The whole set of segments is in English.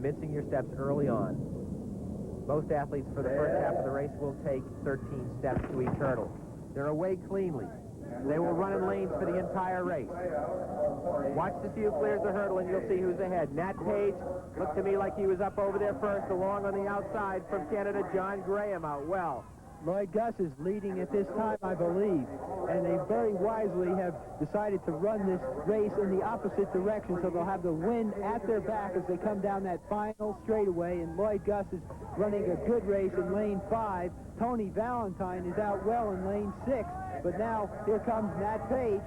Mincing your steps early on. Most athletes for the first half of the race will take 13 steps to each hurdle. They're away cleanly. They will run in lanes for the entire race. Watch to see who clears the hurdle, and you'll see who's ahead. Nat Page looked to me like he was up over there first, along on the outside from Canada, John Graham out well. Lloyd Gus is leading at this time, I believe, and they very wisely have decided to run this race in the opposite direction, so they'll have the wind at their back as they come down that final straightaway, and Lloyd Gus is running a good race in lane 5. Tony Valentine is out well in lane 6, but now here comes Nat Page.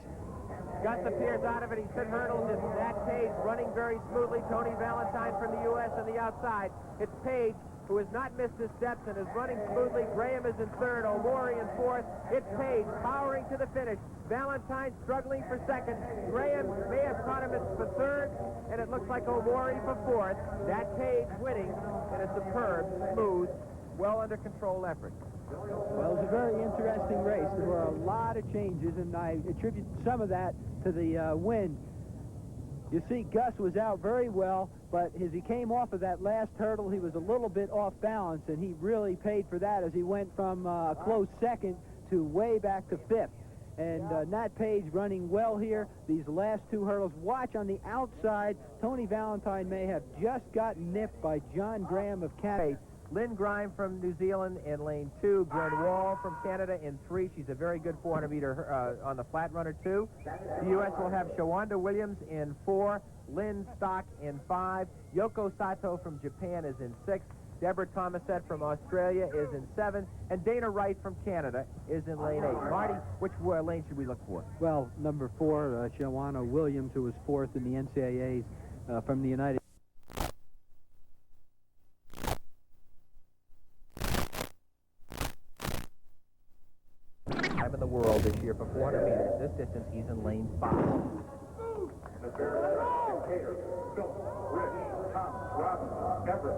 Gus appears out of it. He's hit hurdles. It's Nat Page running very smoothly. Tony Valentine from the U.S. on the outside. It's Page, who has not missed his steps and is running smoothly. Graham is in third, O'Mori in fourth. It's Page powering to the finish. Valentine struggling for second. Graham may have caught him for third, and it looks like O'Mori for fourth. That Page winning in a superb, smooth, well under control effort. Well, it was a very interesting race. There were a lot of changes, and I attribute some of that to the wind. You see, Gus was out very well, but as he came off of that last hurdle, he was a little bit off balance, and he really paid for that as he went from a close second to way back to fifth. And Nat Page running well here. These last two hurdles. Watch on the outside. Tony Valentine may have just gotten nipped by John Graham of Canada. Lynn Grime from New Zealand in lane 2. Gwen Wall from Canada in 3. She's a very good 400-meter on the flat runner, too. The U.S. will have Shawanda Williams in 4. Lynn Stock in 5. Yoko Sato from Japan is in 6. Deborah Thomasette from Australia is in 7. And Dana Wright from Canada is in lane 8. Marty, which lane should we look for? Well, number 4, Shawanda Williams, who was 4th in the NCAAs from the United States. In the world this year for 400 meters. This distance, he's in lane 5.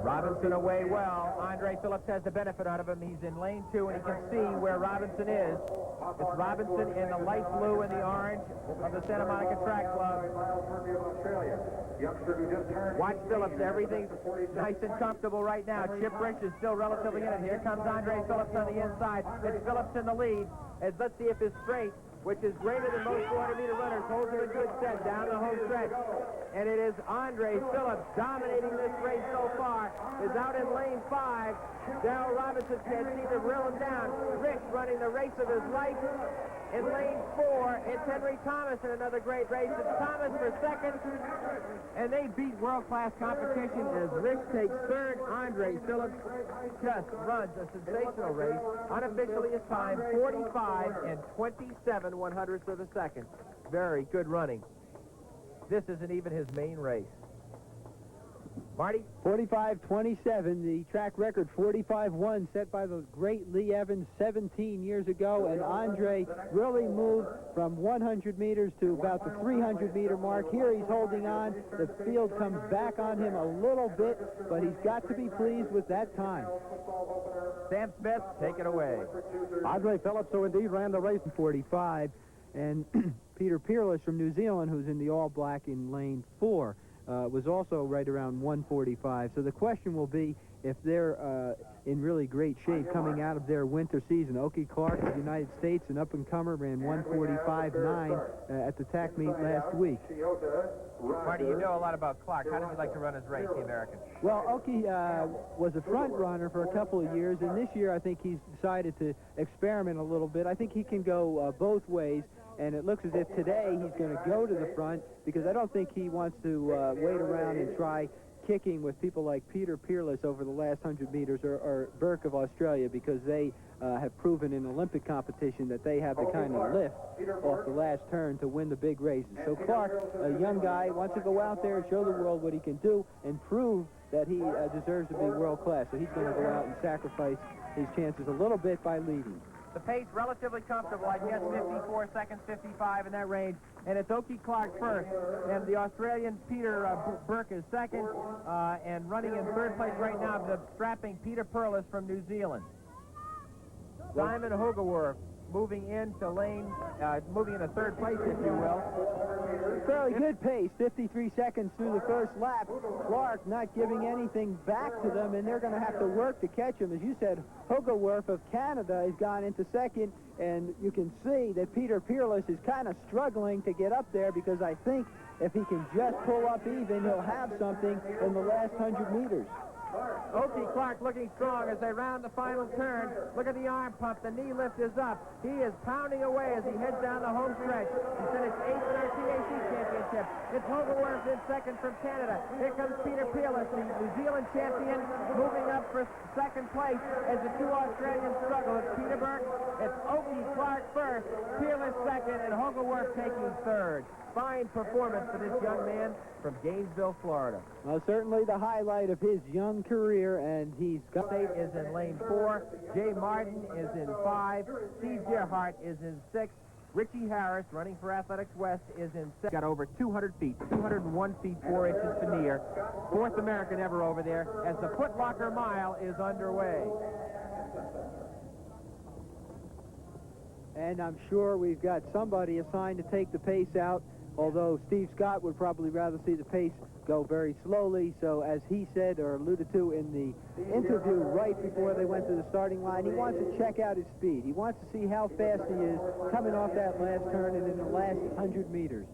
Robinson away well. Andre Phillips has the benefit out of him. He's in lane 2, and he can see where Robinson is. It's Robinson in the light blue and the orange of the Santa Monica Track Club. Watch Phillips. Everything's nice and comfortable right now. Chip Rich is still relatively in it. Here comes Andre Phillips on the inside. It's Phillips in the lead. As let's see if his strength, which is greater than most 400-meter runners, holds him a good set down the home stretch. And it is Andre Phillips dominating this race so far. Is out in lane 5. Darrell Robinson can't seem to reel him down. Rich running the race of his life. In lane 4, it's Henry Thomas in another great race. It's Thomas for second. And they beat world-class competition as Rich takes third. Andre Phillips just runs a sensational race. Unofficially his time, 45 and 27 100ths of a second. Very good running. This isn't even his main race. Marty? 45-27, the track record 45-1 set by the great Lee Evans 17 years ago, and Andre really moved from 100 meters to about the 300-meter mark. Here he's holding on. The field comes back on him a little bit, but he's got to be pleased with that time. Sam Smith, take it away. Andre Phillips, so indeed, ran the race in 45, and Peter Peerless from New Zealand, who's in the all-black in lane 4. Was also right around 145. So the question will be if they're in really great shape coming out of their winter season. Oki Clark of the United States, an up-and-comer, ran 145.9 at the TAC meet last week. Marty, you know a lot about Clark. How does he like to run his race, the American? Well, Oki was a front runner for a couple of years, and this year I think he's decided to experiment a little bit. I think he can go both ways. And it looks as if today he's going to go to the front because I don't think he wants to wait around and try kicking with people like Peter Peerless over the last 100 meters or Burke of Australia, because they have proven in Olympic competition that they have the kind of lift off the last turn to win the big races. So Clark, a young guy, wants to go out there and show the world what he can do and prove that he deserves to be world class. So he's going to go out and sacrifice his chances a little bit by leading. The pace relatively comfortable, I guess 54 seconds, 55 in that range. And it's Oki Clark first. And the Australian Peter Burke is second. And running in third place right now, the strapping Peter Peerless from New Zealand. Simon Hogewerf moving into third place, if you will. Fairly good pace, 53 seconds through the first lap. Clark not giving anything back to them, and they're going to have to work to catch him. As you said, Hogewerf of Canada has gone into second, and you can see that Peter Peerless is kind of struggling to get up there, because I think if he can just pull up even, he'll have something in the last 100 meters. Okie Clark looking strong as they round the final turn. Look at the arm pump. The knee lift is up. He is pounding away as he heads down the home stretch. He finished 8th in our TAC championship. It's Hogewerf in second from Canada. Here comes Peter Peerless, the New Zealand champion, moving up for second place as the two Australians struggle. It's Peterberg, it's Okie Clark first, Peerless second, and Hogewerf taking third. Fine performance for this young man from Gainesville, Florida. Well, certainly the highlight of his young career, and he's got... State is in lane 4. Jay Martin is in 5. Steve Gerhardt is in 6. Richie Harris, running for Athletics West, is in 7. Got over 200 feet, 201 feet 4 inches veneer. Fourth American ever over there as the Footlocker Mile is underway. And I'm sure we've got somebody assigned to take the pace out, although Steve Scott would probably rather see the pace go very slowly. So as he said or alluded to in the interview right before they went to the starting line, he wants to check out his speed. He wants to see how fast he is coming off that last turn and in the last 100 meters.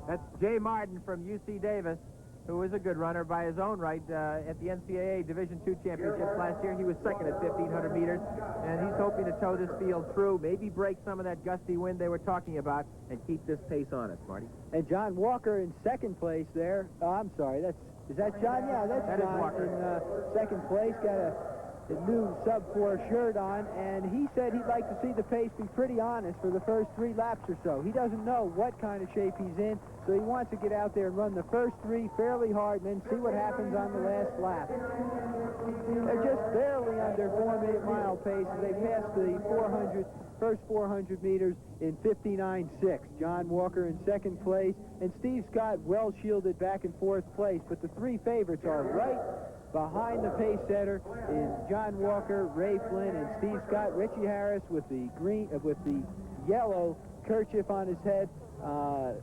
That's Jay Martin from UC Davis, who is a good runner by his own right. At the NCAA Division II Championships last year, he was second at 1,500 meters, and he's hoping to tow this field through, maybe break some of that gusty wind they were talking about, and keep this pace on us, Marty. And John Walker in second place there. Oh, I'm sorry, is that John? Yeah, that's John Walker. In second place. Got a new sub-4 shirt on, and he said he'd like to see the pace be pretty honest for the first 3 laps or so. He doesn't know what kind of shape he's in, so he wants to get out there and run the first 3 fairly hard and then see what happens on the last lap. They're just barely under 4-minute mile pace as they pass the first 400 meters in 59.6. John Walker in second place, and Steve Scott well shielded back in 4th place, but the 3 favorites are right behind the pace setter is John Walker, Ray Flynn, and Steve Scott. Richie Harris with the yellow kerchief on his head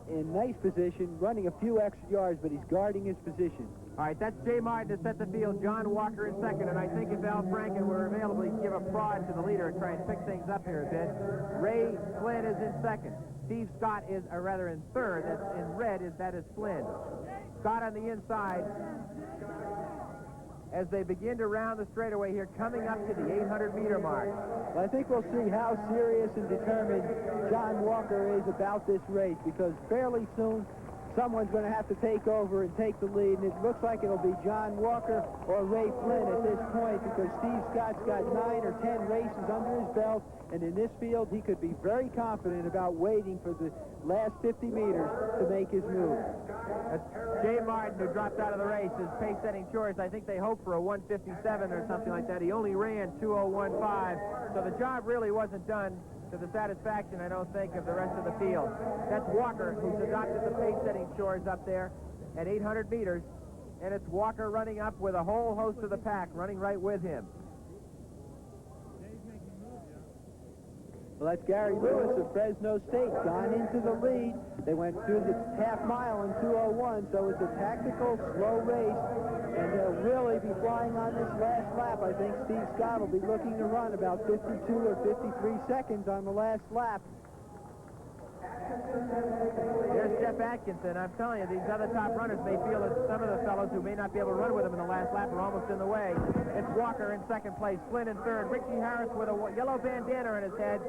in nice position, running a few extra yards, but he's guarding his position. All right, that's Jay Martin to set the field. John Walker in second, and I think if Al Franken were available, he'd give a prod to the leader and try and pick things up here a bit. Ray Flynn is in second. Steve Scott is, or rather in third. That's in red. That is Flynn. Scott on the inside. As they begin to round the straightaway here, coming up to the 800-meter mark. Well, I think we'll see how serious and determined John Walker is about this race, because fairly soon someone's going to have to take over and take the lead, and it looks like it'll be John Walker or Ray Flynn at this point, because Steve Scott's got 9 or 10 races under his belt, and in this field he could be very confident about waiting for the last 50 meters to make his move. That's Jay Martin, who dropped out of the race. His pace-setting choice, I think they hoped for a 1:57 or something like that. He only ran 2:01.5, so the job really wasn't done to the satisfaction, I don't think, of the rest of the field. That's Walker, who's adopted the pace-setting chores up there at 800 meters, and it's Walker running up with a whole host of the pack running right with him. Well, that's Gary Lewis of Fresno State, gone into the lead. They went through the half mile in 2:01, so it's a tactical, slow race, and they'll really be flying on this last lap. I think Steve Scott will be looking to run about 52 or 53 seconds on the last lap. There's Jeff Atkinson. I'm telling you, these other top runners may feel that some of the fellows who may not be able to run with him in the last lap are almost in the way. It's Walker in second place, Flynn in third, Richie Harris with a yellow bandana on his head,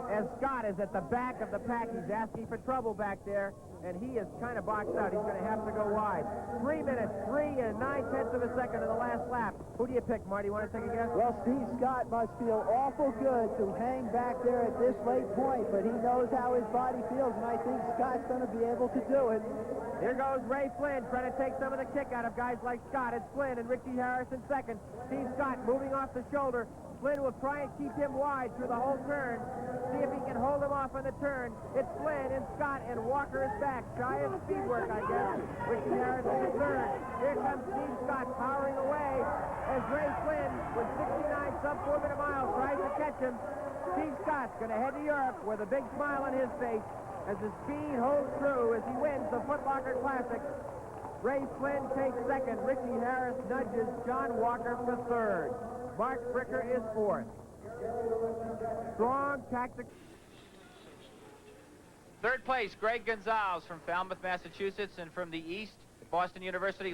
as Scott is at the back of the pack. He's asking for trouble back there, and he is kind of boxed out. He's going to have to go wide. 3 minutes, 3 and 9/10 of a second in the last lap. Who do you pick, Marty? You want to take a guess? Well, Steve Scott must feel awful good to hang back there at this late point, but he knows how his body feels, and I think Scott's going to be able to do it. Here goes Ray Flynn trying to take some of the kick out of guys like Scott. It's Flynn and Richie Harris in second. Steve Scott moving off the shoulder. Flynn will try and keep him wide through the whole turn. See if he can hold him off on the turn. It's Flynn and Scott, and Walker is back. Shy of speed work, I guess. Richie Harris in third. Here comes Steve Scott powering away as Ray Flynn with 69 sub-4-minute miles tries to catch him. Steve Scott's going to head to Europe with a big smile on his face as the speed holds true as he wins the Footlocker Classic. Ray Flynn takes second. Richie Harris nudges John Walker for third. Mark Fricker is fourth. Strong tactic. Third place, Greg Gonzalez from Falmouth, Massachusetts, and from the East, Boston University.